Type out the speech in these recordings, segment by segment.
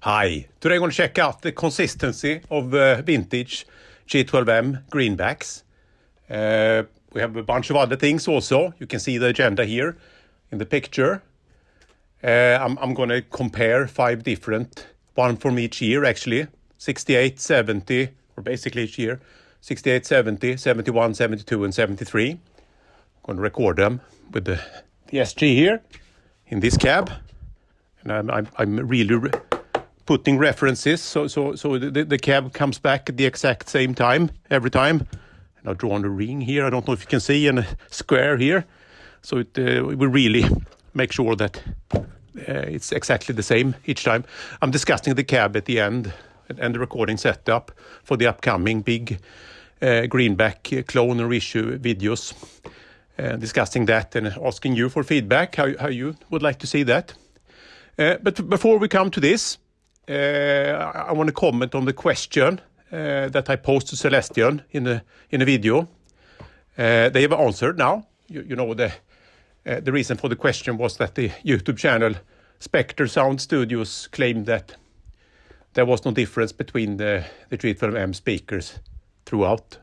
Hi, today I'm going to check out the consistency of vintage G12M Greenbacks. We have a bunch of other things also. You can see the agenda here in the picture. I'm going to compare 5 different, one from each year actually. 68, 70, or basically each year. 68, 70, 71, 72 and 73. I'm going to record them with the SG here in this cab. And I'm really putting references so the cab comes back at the exact same time every time. And I've drawn a ring here. I don't know if you can see, and a square here. So it will really make sure that it's exactly the same each time. I'm discussing the cab at the end and the recording setup for the upcoming big Greenback clone or issue videos. Discussing that and asking you for feedback, how you would like to see that. But before we come to this, I want to comment on the question that I posted to Celestion in a video. They have answered now. You know the reason for the question was that the YouTube channel Spectre Sound Studios claimed that there was no difference between the G12M speakers throughout,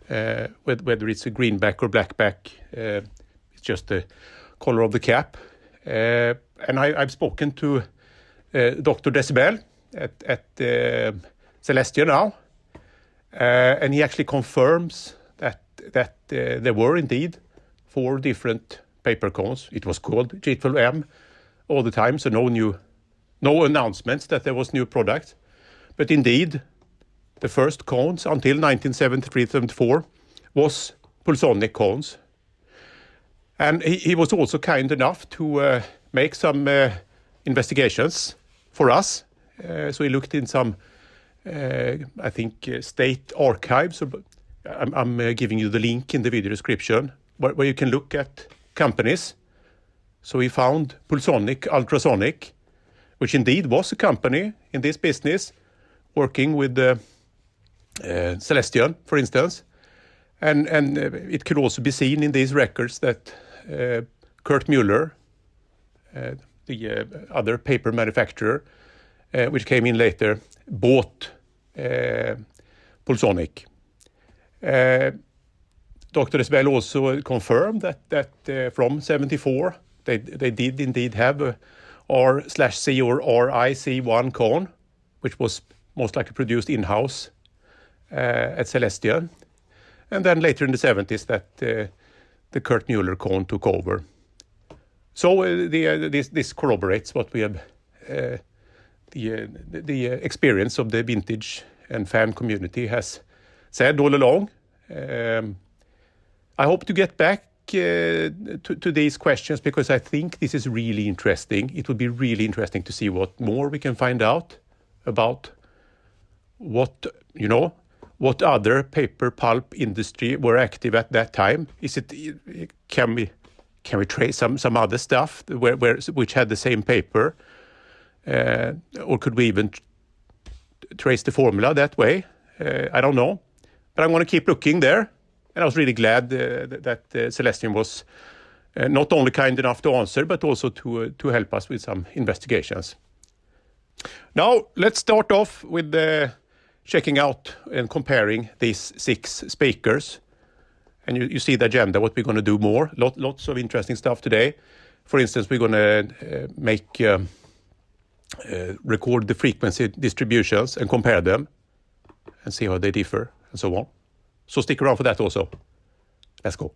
whether it's a greenback or blackback. It's just the color of the cap. And I've spoken to Dr. Decibel at Celestion now, and he actually confirms that there were indeed 4 different paper cones. It was called G12M all the time, so no announcements that there was new products. But indeed, the first cones until 1973-74 was Pulsonic cones. And he was also kind enough to make some investigations for us. So he looked in some, I think, state archives. I'm giving you the link in the video description where you can look at companies. So he found Pulsonic, Ultrasonic, which indeed was a company in this business, working with Celestion, for instance. And it could also be seen in these records that Kurt Mueller, the other paper manufacturer, which came in later, bought Pulsonic. Dr. Decibel also confirmed that from 74 they did indeed have a R/C or RIC1 cone, which was most likely produced in-house at Celestion. And then later in the 70s that the Kurt Mueller cone took over. So this corroborates what we have, the experience of the vintage and fan community has said all along. I hope to get back to these questions because I think this is really interesting. It would be really interesting to see what more we can find out about what other paper pulp industry were active at that time. Can we trace some other stuff which had the same paper, or could we even trace the formula that way? I don't know, but I'm going to keep looking there. And I was really glad that Celestion was not only kind enough to answer, but also to help us with some investigations. Now let's start off with checking out and comparing these 6 speakers. And you see the agenda, what we're going to do more. Lots of interesting stuff today. For instance, we're going to record the frequency distributions and compare them and see how they differ and so on. So stick around for that also. Let's go.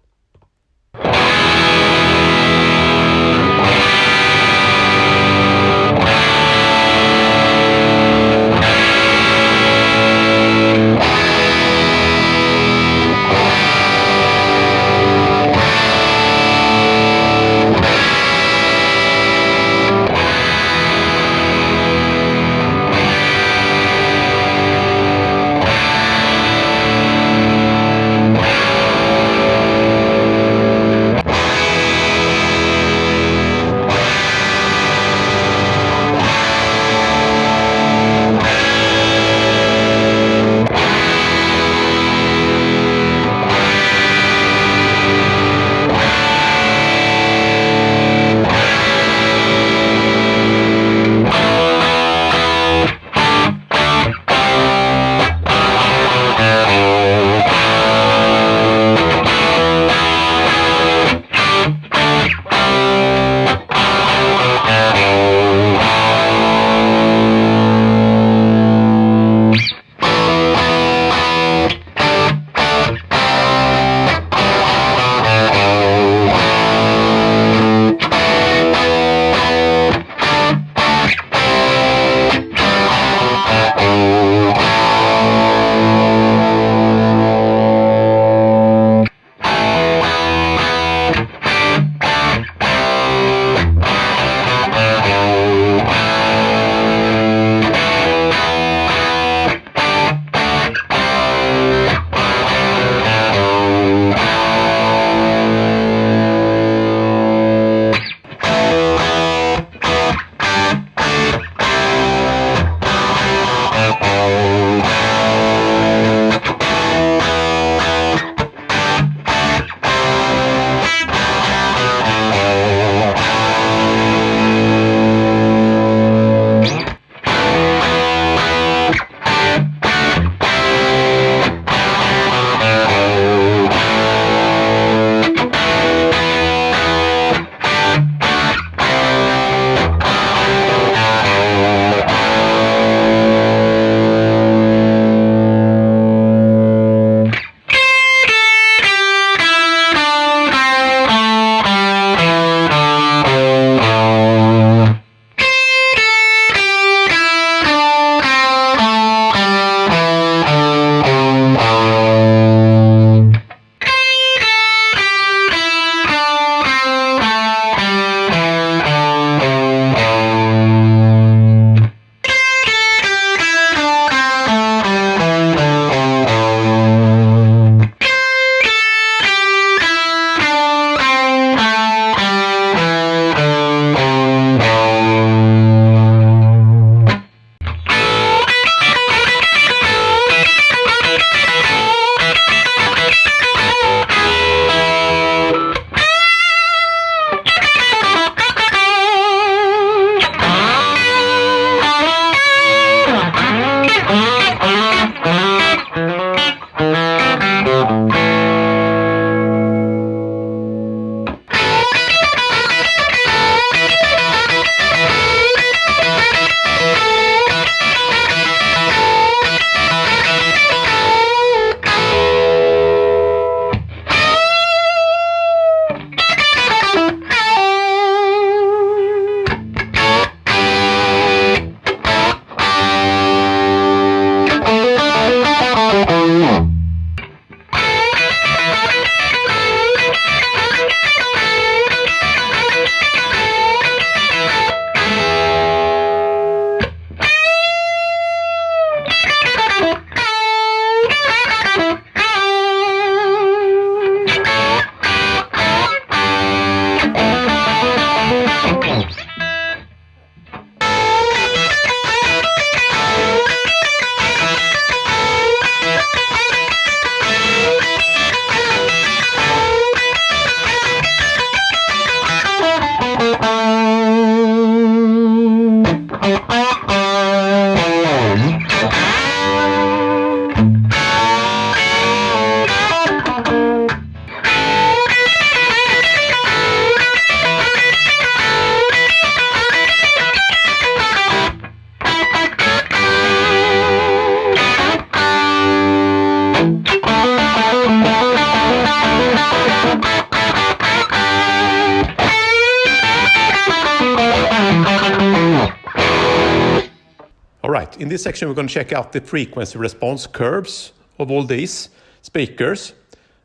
In this section, we're going to check out the frequency response curves of all these speakers.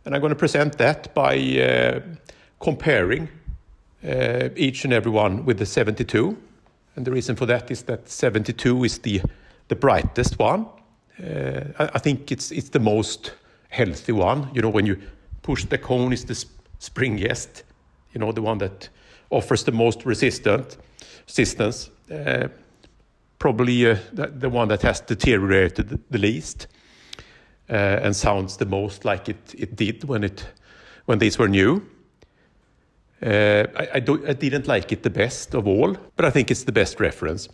And I'm going to present that by comparing each and every one with the 72. And the reason for that is that 72 is the brightest one. I think it's the most healthy one. You know, when you push the cone, is the springiest. You know, the one that offers the most resistance. Probably the one that has deteriorated the least and sounds the most like it did when these were new. I didn't like it the best of all, but I think it's the best reference.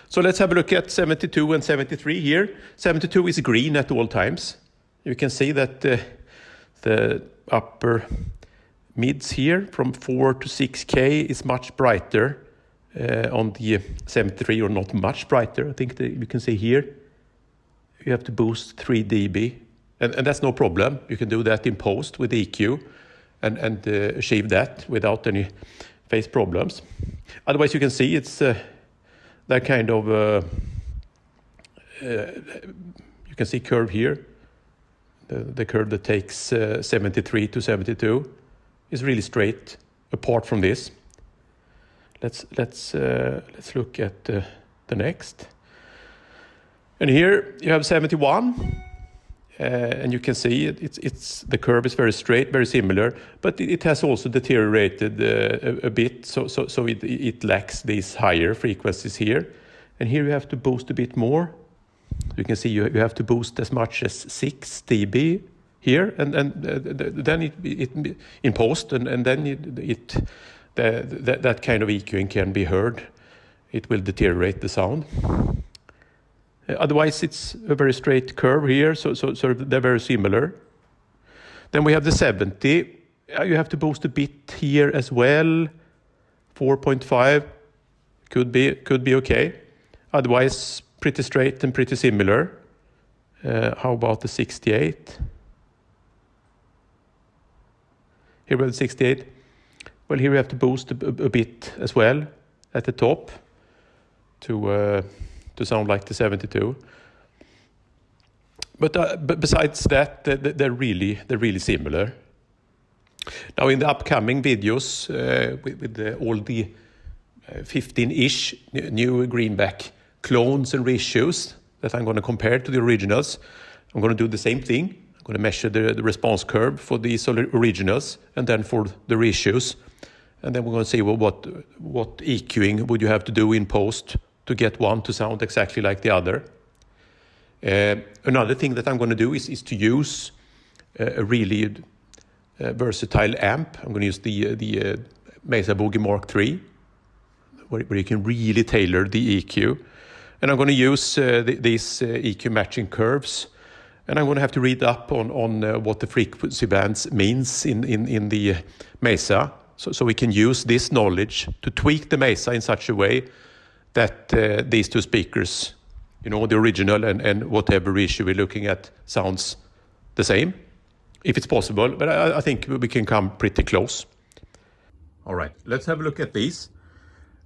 So let's have a look at 72 and 73 here. 72 is green at all times. You can see that the upper mids here from 4 to 6K is much brighter on the 73, or not much brighter. I think you can see here you have to boost 3 dB, and that's no problem. You can do that in post with EQ and achieve that without any phase problems. Otherwise, you can see it's that kind of you can see curve here. The curve that takes 73 to 72 is really straight apart from this. Let's look at the next. And here you have 71, and you can see it's the curve is very straight, very similar, but it has also deteriorated a bit, so it lacks these higher frequencies here. And here you have to boost a bit more. You can see you have to boost as much as 6 dB here, and then it in post, and then that kind of EQing can be heard. It will deteriorate the sound. Otherwise, it's a very straight curve here, so they're very similar. Then we have the 70. You have to boost a bit here as well. 4.5 could be okay. Otherwise, pretty straight and pretty similar. How about the 68? Here we have the 68. Well, here we have to boost a bit as well at the top to sound like the 72. But besides that, they're really similar. Now, in the upcoming videos with all the 15-ish new Greenback clones and reissues that I'm going to compare to the originals, I'm going to do the same thing. I'm going to measure the response curve for these originals and then for the reissues. And then we're going to see what EQing would you have to do in post to get one to sound exactly like the other. Another thing that I'm going to do is to use a really versatile amp. I'm going to use the Mesa Boogie Mark III, where you can really tailor the EQ. And I'm going to use these EQ matching curves. And I'm going to have to read up on what the frequency bands means in the Mesa. So we can use this knowledge to tweak the Mesa in such a way that these two speakers, the original and whatever reissue we're looking at, sounds the same, if it's possible. But I think we can come pretty close. All right, let's have a look at these.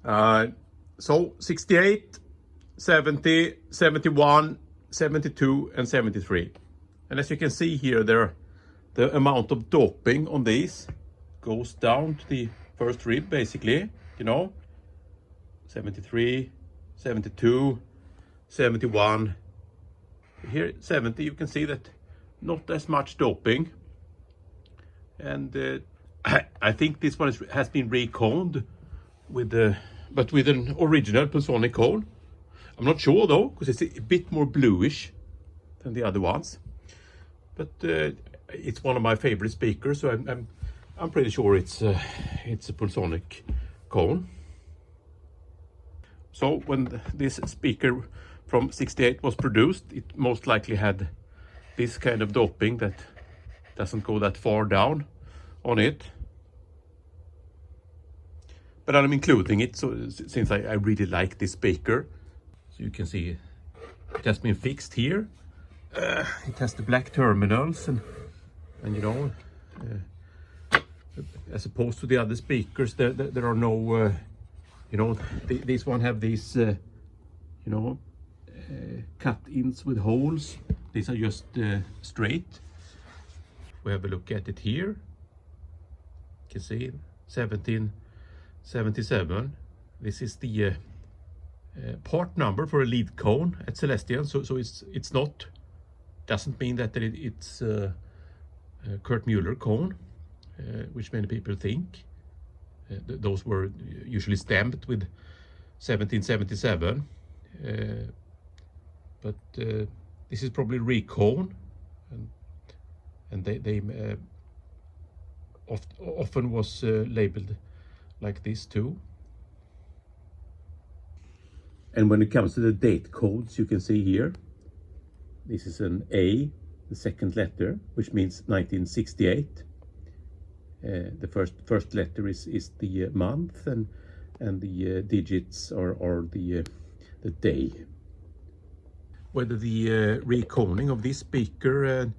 So 68, 70, 71, 72, and 73. And as you can see here, the amount of doping on these goes down to the first rib, basically, 73, 72, 71. Here, 70, you can see that not as much doping. And I think this one has been reconed with an original Pulsonic cone. I'm not sure though, because it's a bit more bluish than the other ones. But it's one of my favorite speakers, so I'm pretty sure it's a Pulsonic cone. So when this speaker from 68 was produced, it most likely had this kind of doping that doesn't go that far down on it. But I'm including it since I really like this speaker. So you can see it has been fixed here. It has the black terminals and as opposed to the other speakers, there are no these one have these cut-ins with holes. These are just straight. We have a look at it here. You can see 1777. This is the part number for a lead cone at Celestion. So it's not, doesn't mean that it's Kurt Mueller cone, which many people think. Those were usually stamped with 1777. But this is probably recone, and they often was labeled like this too. And when it comes to the date codes, you can see here, this is an A, the second letter, which means 1968. The first letter is the month, and the digits are the day. Whether the reconing of this speaker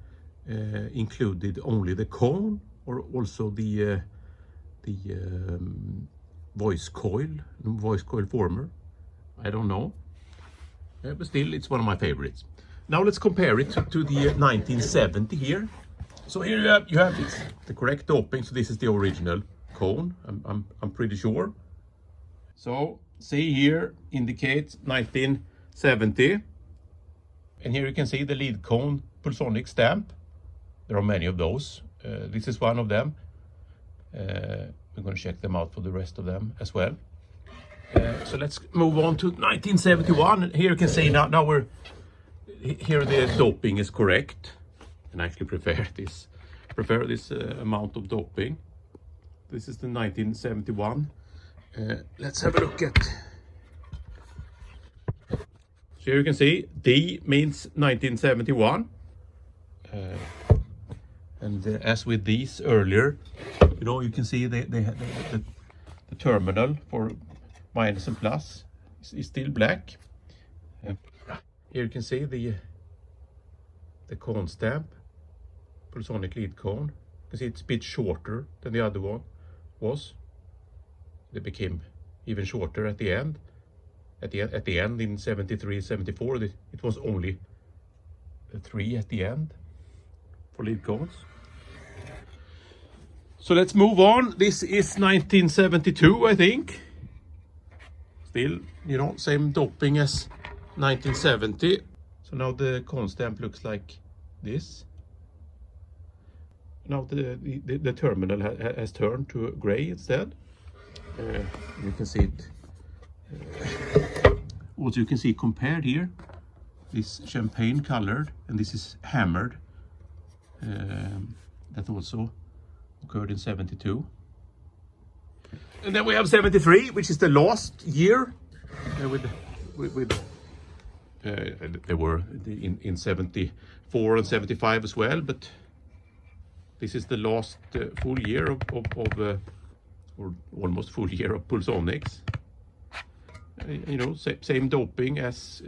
included only the cone or also the voice coil former, I don't know. But still, it's one of my favorites. Now let's compare it to the 1970 here. So here you have this, the correct doping. So this is the original cone, I'm pretty sure. So see here indicates 1970. And here you can see the lead cone Pulsonic stamp. There are many of those. This is one of them. We're going to check them out for the rest of them as well. So let's move on to 1971. Here you can see now we're here the doping is correct, and I actually prefer this amount of doping. This is the 1971. Let's have a look at. So here you can see D means 1971, and as with these earlier, you know, you can see the terminal for minus and plus is still black. Here you can see the cone stamp, Pulsonic lead cone. You can see it's a bit shorter than the other one was. They became even shorter at the end. At the end in 73, 74, it was only a 3 at the end for lead cones. So let's move on. This is 1972, I think. Still, you know, same doping as 1970. So now the cone stamp looks like this. Now the terminal has turned to gray instead. You can see it. Also, you can see compared here, this champagne colored, and this is hammered. That also occurred in 72. And then we have 73, which is the last year. There were in 74 and 75 as well, but this is the last full year of or almost full year of Pulsonics. You know, same doping as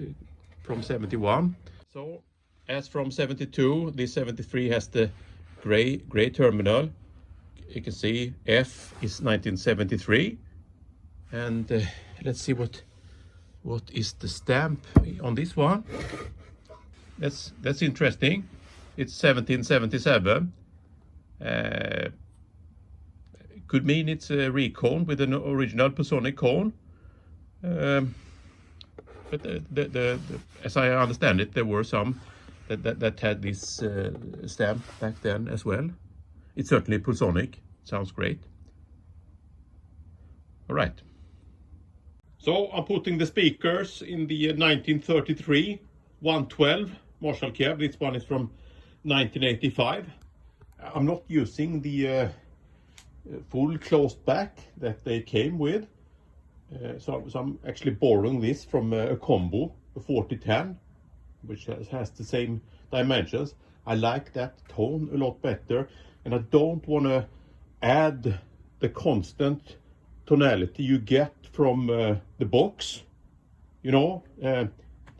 from 71. So as from 72, this 73 has the gray terminal. You can see F is 1973, and let's see what is the stamp on this one. That's interesting. It's 1777. Could mean it's a recone with an original Pulsonic cone. But as I understand it, there were some that had this stamp back then as well. It's certainly Pulsonic. Sounds great. All right. So I'm putting the speakers in the 1933 112 Marshall cab. This one is from 1985. I'm not using the full closed back that they came with. So I'm actually borrowing this from a combo, a 4010, which has the same dimensions. I like that tone a lot better, and I don't want to add the constant tonality you get from the box. You know, it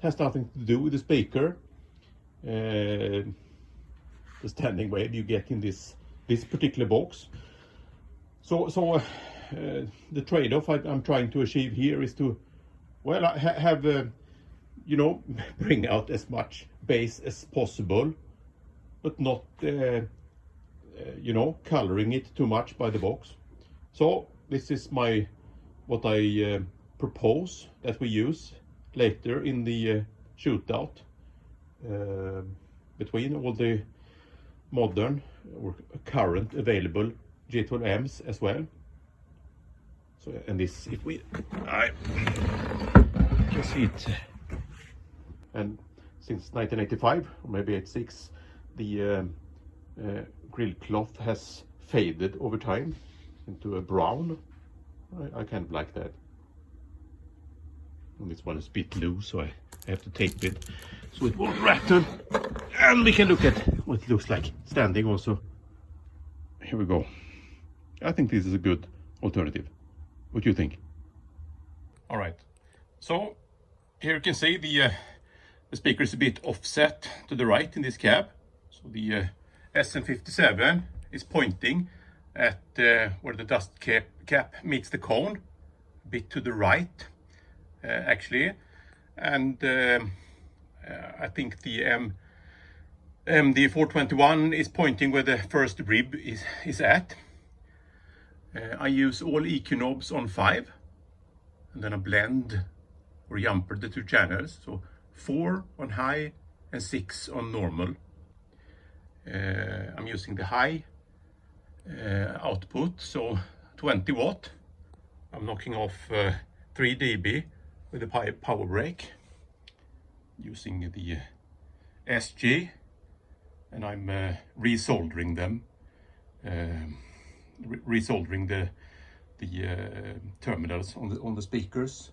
has nothing to do with the speaker. The standing wave you get in this particular box. So the trade-off I'm trying to achieve here is to, well, have you know, bring out as much bass as possible, but not you know, coloring it too much by the box. So this is what I propose that we use later in the shootout between all the modern or current available G12Ms as well. So, and this, if we, I can see it, and since 1985 or maybe 86, the grill cloth has faded over time into a brown. I kind of like that. And this one is a bit loose, so I have to tape it so it won't rattle. And we can look at what it looks like standing also. Here we go. I think this is a good alternative. What do you think? All right. So here you can see the speaker is a bit offset to the right in this cab. So the SM57 is pointing at where the dust cap meets the cone, a bit to the right, actually. And I think the MD421 is pointing where the first rib is at. I use all EQ knobs on 5, and then I blend or jumper the two channels. So 4 on high and 6 on normal. I'm using the high output, so 20 watt. I'm knocking off 3 dB with a power brake, using the SG, and I'm resoldering them, resoldering the terminals on the speakers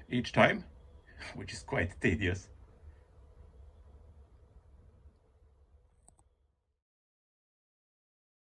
each time, which is quite tedious.